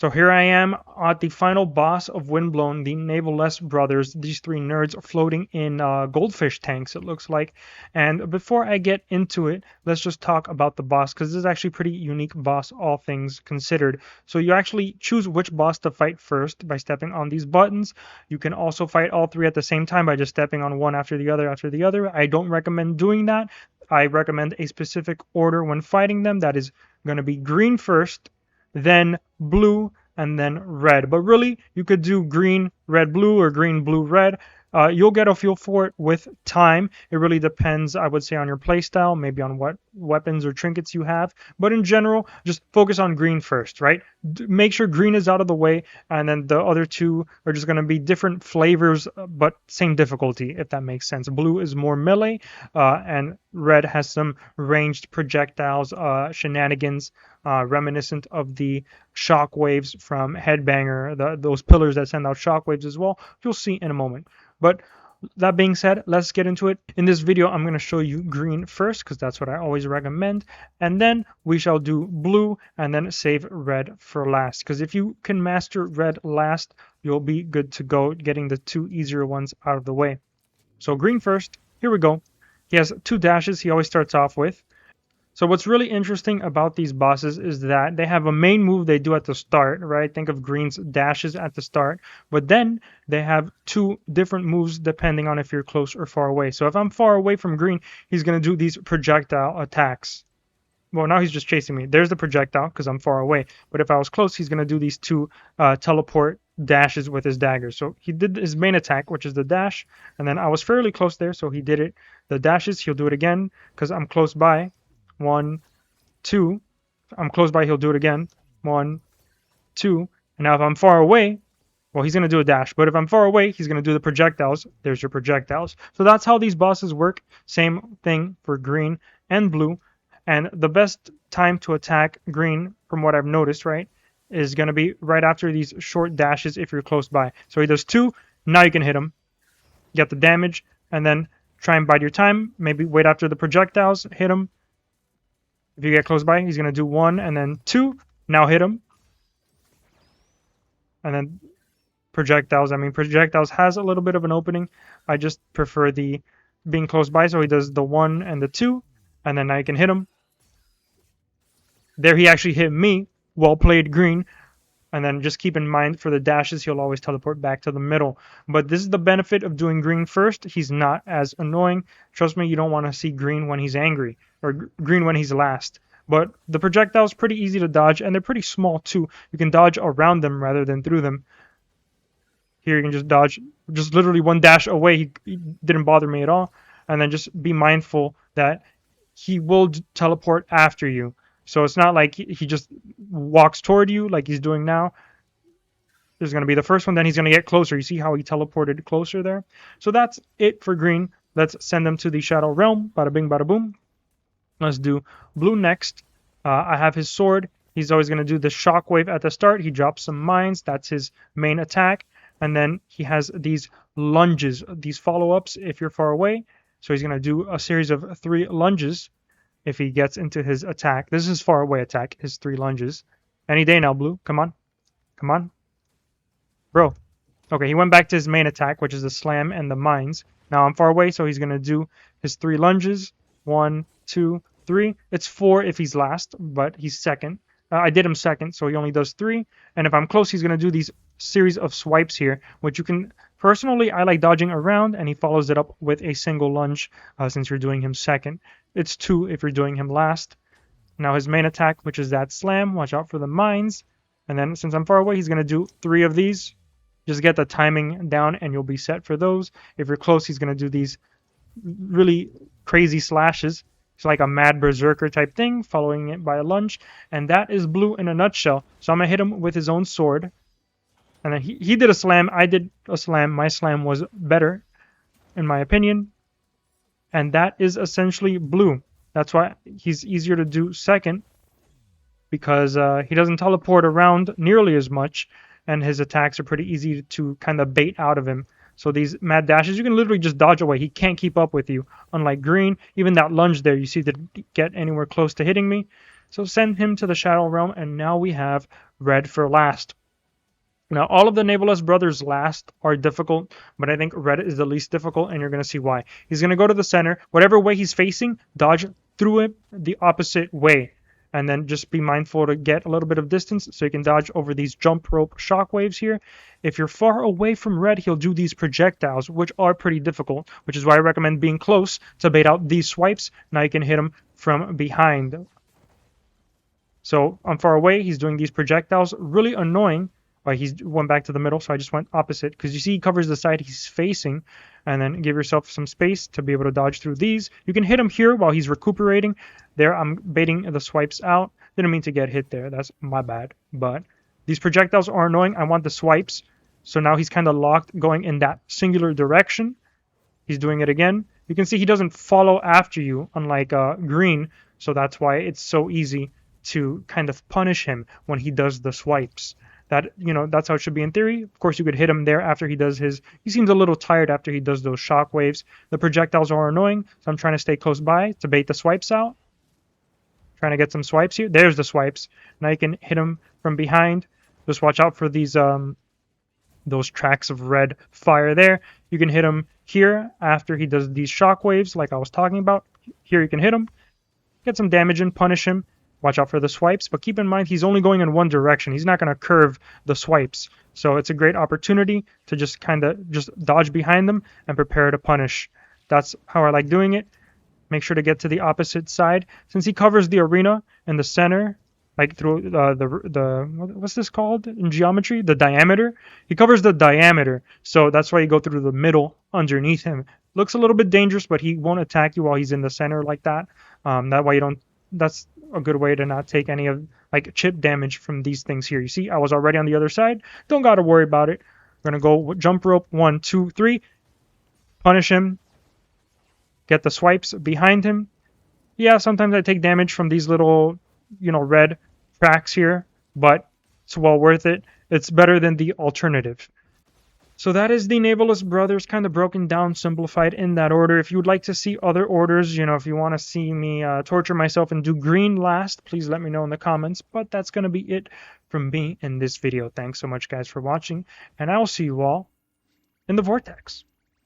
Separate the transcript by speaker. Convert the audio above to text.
Speaker 1: So here I am at the final boss of Windblown, the Navelless brothers. These three nerds floating in goldfish tanks, it looks like. And before I get into it, let's just talk about the boss, because this is actually a pretty unique boss, all things considered. So you actually choose which boss to fight first by stepping on these buttons. You can also fight all three at the same time by just stepping on one after the other after the other. I don't recommend doing that. I recommend a specific order when fighting them. That is going to be green first, then blue, and then red. But really, you could do green, red, blue, or green, blue, red. You'll get a feel for it with time. It really depends, I would say, on your playstyle, maybe on what weapons or trinkets you have. But in general, just focus on green first, right? Make sure green is out of the way, and then the other two are just going to be different flavors, but same difficulty, if that makes sense. Blue is more melee, and red has some ranged projectiles, shenanigans, reminiscent of the shockwaves from Headbanger, those pillars that send out shockwaves as well. You'll see in a moment. But that being said, let's get into it. In this video, I'm going to show you green first, because that's what I always recommend. And then we shall do blue, and then save red for last. Because if you can master red last, you'll be good to go, getting the two easier ones out of the way. So green first. Here we go. He has two dashes he always starts off with. So what's really interesting about these bosses is that they have a main move they do at the start, right? Think of Green's dashes at the start. But then they have two different moves depending on if you're close or far away. So if I'm far away from Green, he's going to do these projectile attacks. Well, now he's just chasing me. There's the projectile because I'm far away. But if I was close, he's going to do these two teleport dashes with his dagger. So he did his main attack, which is the dash. And then I was fairly close there, so he did it. The dashes, he'll do it again because I'm close by. 1, 2. I'm close by, he'll do it again. 1, 2. And now if I'm far away, well, he's going to do a dash. But if I'm far away, he's going to do the projectiles. There's your projectiles. So that's how these bosses work. Same thing for green and blue. And the best time to attack green, from what I've noticed, right, is going to be right after these short dashes if you're close by. So he does 2. Now you can hit him. Get the damage. And then try and bide your time. Maybe wait after the projectiles. Hit him. If you get close by, he's going to do 1 and then 2. Now hit him. And then projectiles. I mean, projectiles has a little bit of an opening. I just prefer the being close by. So he does the 1 and the 2. And then now you can hit him. There he actually hit me. Well played, green. And then just keep in mind for the dashes, he'll always teleport back to the middle. But this is the benefit of doing green first. He's not as annoying. Trust me, you don't want to see green when he's angry. Or green when he's last. But the projectiles are pretty easy to dodge. And they're pretty small too. You can dodge around them rather than through them. Here you can just dodge. Just literally one dash away. He didn't bother me at all. And then just be mindful that he will teleport after you. So it's not like he just walks toward you like he's doing now. There's going to be the first one, then he's going to get closer. You see how he teleported closer there? So that's it for green. Let's send them to the Shadow Realm. Bada bing, bada boom. Let's do blue next. I have his sword. He's always going to do the shockwave at the start. He drops some mines. That's his main attack. And then he has these lunges, these follow-ups if you're far away. So he's going to do a series of 3 lunges. If he gets into his attack. This is his far away attack, his 3 lunges. Any day now, blue. Come on. Come on. Bro. Okay, he went back to his main attack, which is the slam and the mines. Now I'm far away, so he's going to do his 3 lunges. 1, 2, 3. It's 4 if he's last, but he's second. I did him second, so he only does 3. And if I'm close, he's going to do these series of swipes here, which you can... Personally, I like dodging around, and he follows it up with a single lunge since you're doing him second. It's 2 if you're doing him last. Now his main attack, which is that slam. Watch out for the mines. And then since I'm far away, he's going to do 3 of these. Just get the timing down, and you'll be set for those. If you're close, he's going to do these really crazy slashes. It's like a mad berserker type thing, following it by a lunge. And that is blue in a nutshell. So I'm going to hit him with his own sword. And then he did a slam. I did a slam. My slam was better, in my opinion. And that is essentially blue. That's why he's easier to do second. Because he doesn't teleport around nearly as much. And his attacks are pretty easy to kind of bait out of him. So these mad dashes, you can literally just dodge away. He can't keep up with you. Unlike green, even that lunge there, you see, didn't get anywhere close to hitting me. So send him to the Shadow Realm, and now we have red for last. Now, all of the Navelless brothers last are difficult, but I think red is the least difficult, and you're going to see why. He's going to go to the center. Whatever way he's facing, dodge through it the opposite way. And then just be mindful to get a little bit of distance so you can dodge over these jump rope shockwaves here. If you're far away from red, he'll do these projectiles, which are pretty difficult, which is why I recommend being close to bait out these swipes. Now you can hit him from behind. So I'm far away. He's doing these projectiles. Really annoying. He went back to the middle, so I just went opposite. Because you see he covers the side he's facing. And then give yourself some space to be able to dodge through these. You can hit him here while he's recuperating. There, I'm baiting the swipes out. Didn't mean to get hit there. That's my bad. But these projectiles are annoying. I want the swipes. So now he's kind of locked going in that singular direction. He's doing it again. You can see he doesn't follow after you, unlike green. So that's why it's so easy to kind of punish him when he does the swipes. That's how it should be in theory. Of course, you could hit him there after he does his... He seems a little tired after he does those shockwaves. The projectiles are annoying, so I'm trying to stay close by to bait the swipes out. Trying to get some swipes here. There's the swipes. Now you can hit him from behind. Just watch out for these those tracks of red fire there. You can hit him here after he does these shockwaves like I was talking about. Here you can hit him. Get some damage in, punish him. Watch out for the swipes, but keep in mind he's only going in one direction. He's not going to curve the swipes. So it's a great opportunity to just kind of just dodge behind them and prepare to punish. That's how I like doing it. Make sure to get to the opposite side. Since he covers the arena in the center, like through the what's this called in geometry? The diameter. He covers the diameter. So that's why you go through the middle underneath him. Looks a little bit dangerous, but he won't attack you while he's in the center like that. That way you don't... That's a good way to not take any of like chip damage from these things here. You see, I was already on the other side. Don't got to worry about it. We're going to go jump rope 1, 2, 3. Punish him. Get the swipes behind him. Yeah, sometimes I take damage from these little, red tracks here, but it's well worth it. It's better than the alternative. So that is the Navelless brothers, kind of broken down, simplified in that order. If you would like to see other orders, if you want to see me torture myself and do green last, please let me know in the comments. But that's going to be it from me in this video. Thanks so much, guys, for watching, and I will see you all in the Vortex.